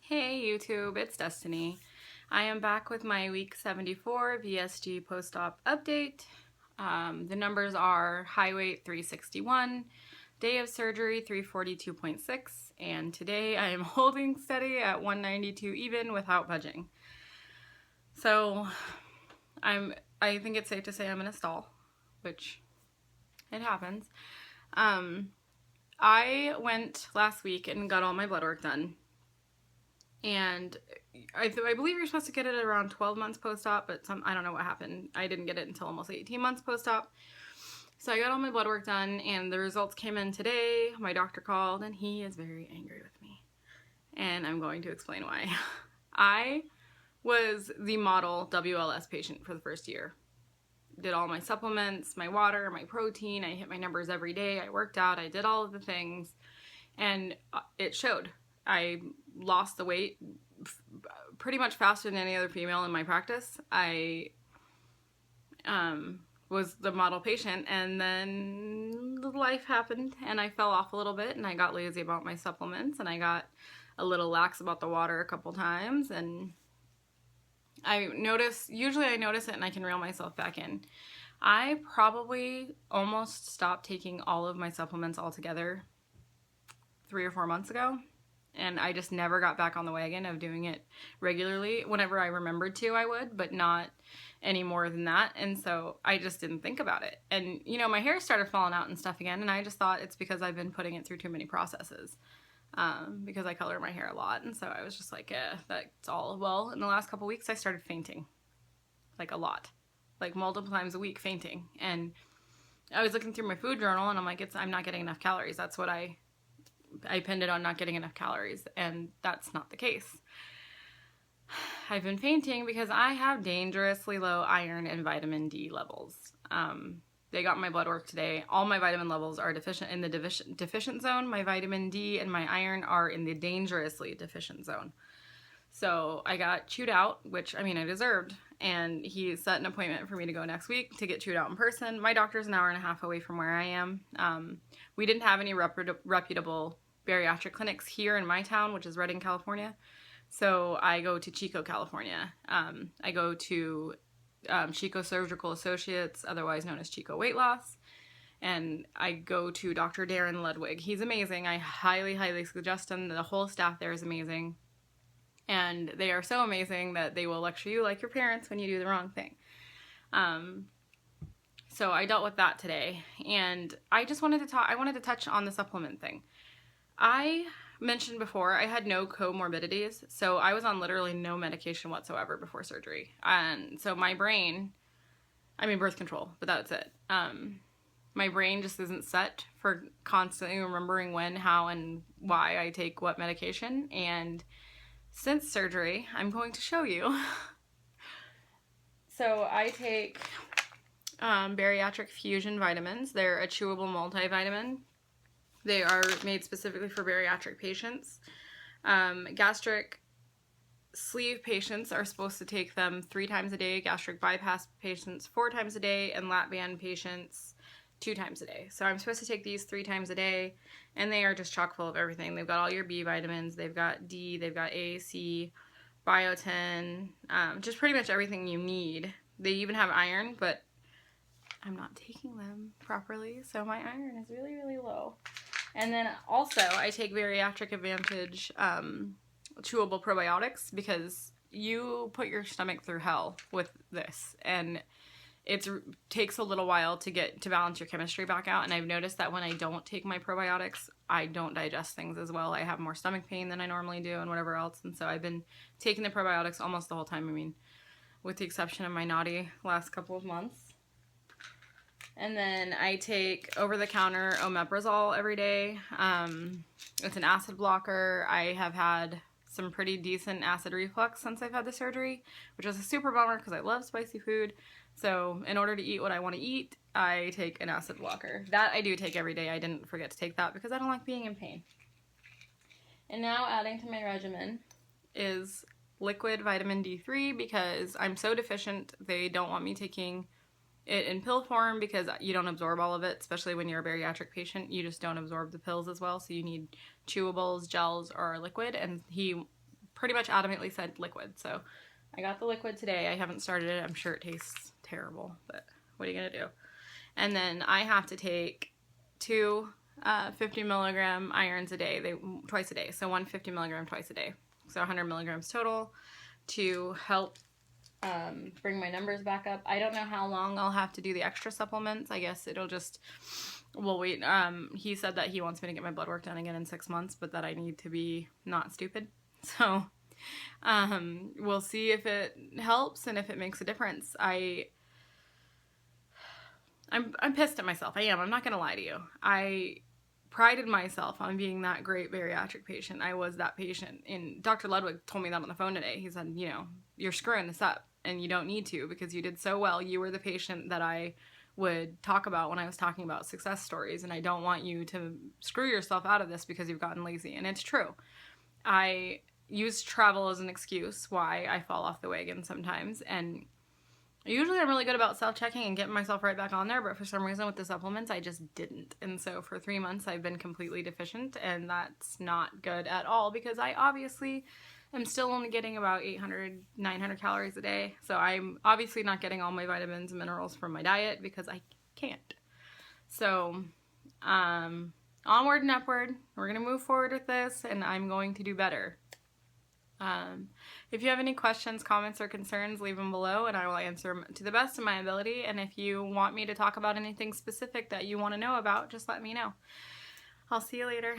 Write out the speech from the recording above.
Hey YouTube, it's Destiny. I am back with my week 74 VSG Post Op update. The numbers are high weight 361, day of surgery 342.6, and today I am holding steady at 192 even without budging. So I think it's safe to say I'm in a stall, which it happens. I went last week and got all my blood work done. And I believe you're supposed to get it at around 12 months post-op, but I don't know what happened. I didn't get it until almost 18 months post-op. So I got all my blood work done, and the results came in today. My doctor called, and he is very angry with me. And I'm going to explain why. I was the model WLS patient for the first year. Did all my supplements, my water, my protein. I hit my numbers every day. I worked out. I did all of the things, and it showed. I lost the weight pretty much faster than any other female in my practice. I was the model patient, and then life happened and I fell off a little bit, and I got lazy about my supplements, and I got a little lax about the water a couple times, and usually I notice it and I can reel myself back in. I probably almost stopped taking all of my supplements altogether 3 or 4 months ago. And I just never got back on the wagon of doing it regularly. Whenever I remembered to, I would, but not any more than that. And so I just didn't think about it. And, you know, my hair started falling out and stuff again, and I just thought it's because I've been putting it through too many processes. Because I color my hair a lot, and so I was just like, that's all. Well, in the last couple weeks, I started fainting. Like a lot. Like multiple times a week fainting. And I was looking through my food journal, and I'm like, I'm not getting enough calories. That's what I pinned it on, not getting enough calories, and that's not the case. I've been fainting because I have dangerously low iron and vitamin D levels. They got my blood work today. All my vitamin levels are deficient in the deficient zone. My vitamin D and my iron are in the dangerously deficient zone. So I got chewed out, which, I mean, I deserved, and he set an appointment for me to go next week to get chewed out in person. My doctor's an hour and a half away from where I am. We didn't have any reputable bariatric clinics here in my town, which is Redding, California. So I go to Chico, California. I go to Chico Surgical Associates, otherwise known as Chico Weight Loss. And I go to Dr. Darren Ludwig. He's amazing. I highly, highly suggest him. The whole staff there is amazing. And they are so amazing that they will lecture you like your parents when you do the wrong thing. So I dealt with that today. And I just wanted to touch on the supplement thing. I mentioned before I had no comorbidities, so I was on literally no medication whatsoever before surgery. And so my brain, birth control, but that's it. My brain just isn't set for constantly remembering when, how, and why I take what medication. And since surgery, I'm going to show you. So I take bariatric fusion vitamins. They're a chewable multivitamin. They are made specifically for bariatric patients. Gastric sleeve patients are supposed to take them 3 times a day, gastric bypass patients 4 times a day, and lap band patients 2 times a day. So I'm supposed to take these 3 times a day, and they are just chock full of everything. They've got all your B vitamins, they've got D, they've got A, C, biotin, just pretty much everything you need. They even have iron, but I'm not taking them properly, so my iron is really, really low. And then also I take Bariatric Advantage chewable probiotics, because you put your stomach through hell with this, and it takes a little while to get to balance your chemistry back out. And I've noticed that when I don't take my probiotics, I don't digest things as well. I have more stomach pain than I normally do and whatever else. And so I've been taking the probiotics almost the whole time. With the exception of my naughty last couple of months. And then I take over-the-counter omeprazole every day. It's an acid blocker. I have had some pretty decent acid reflux since I've had the surgery, which is a super bummer because I love spicy food. So in order to eat what I want to eat, I take an acid blocker. That I do take every day. I didn't forget to take that because I don't like being in pain. And now adding to my regimen is liquid vitamin D3, because I'm so deficient. They don't want me taking it in pill form because you don't absorb all of it, especially when you're a bariatric patient. You just don't absorb the pills as well, so you need chewables, gels, or liquid, and he pretty much adamantly said liquid. So I got the liquid today. I haven't started it. I'm sure it tastes terrible, but what are you going to do? And then I have to take 2 50 milligram irons a day, twice a day. So 150 milligram twice a day. So 100 milligrams total to help bring my numbers back up. I don't know how long I'll have to do the extra supplements. I guess it'll just, we'll wait. He said that he wants me to get my blood work done again in 6 months, but that I need to be not stupid. So we'll see if it helps and if it makes a difference. I'm pissed at myself. I am. I'm not going to lie to you. I prided myself on being that great bariatric patient. I was that patient. And Dr. Ludwig told me that on the phone today. He said, you know, you're screwing this up and you don't need to because you did so well. You were the patient that I would talk about when I was talking about success stories, and I don't want you to screw yourself out of this because you've gotten lazy. And it's true. I use travel as an excuse why I fall off the wagon sometimes, and usually I'm really good about self-checking and getting myself right back on there, but for some reason with the supplements, I just didn't. And so for 3 months, I've been completely deficient, and that's not good at all because I obviously am still only getting about 800, 900 calories a day. So I'm obviously not getting all my vitamins and minerals from my diet because I can't. So, onward and upward. We're going to move forward with this, and I'm going to do better. If you have any questions, comments, or concerns, leave them below and I will answer them to the best of my ability. And if you want me to talk about anything specific that you want to know about, just let me know. I'll see you later.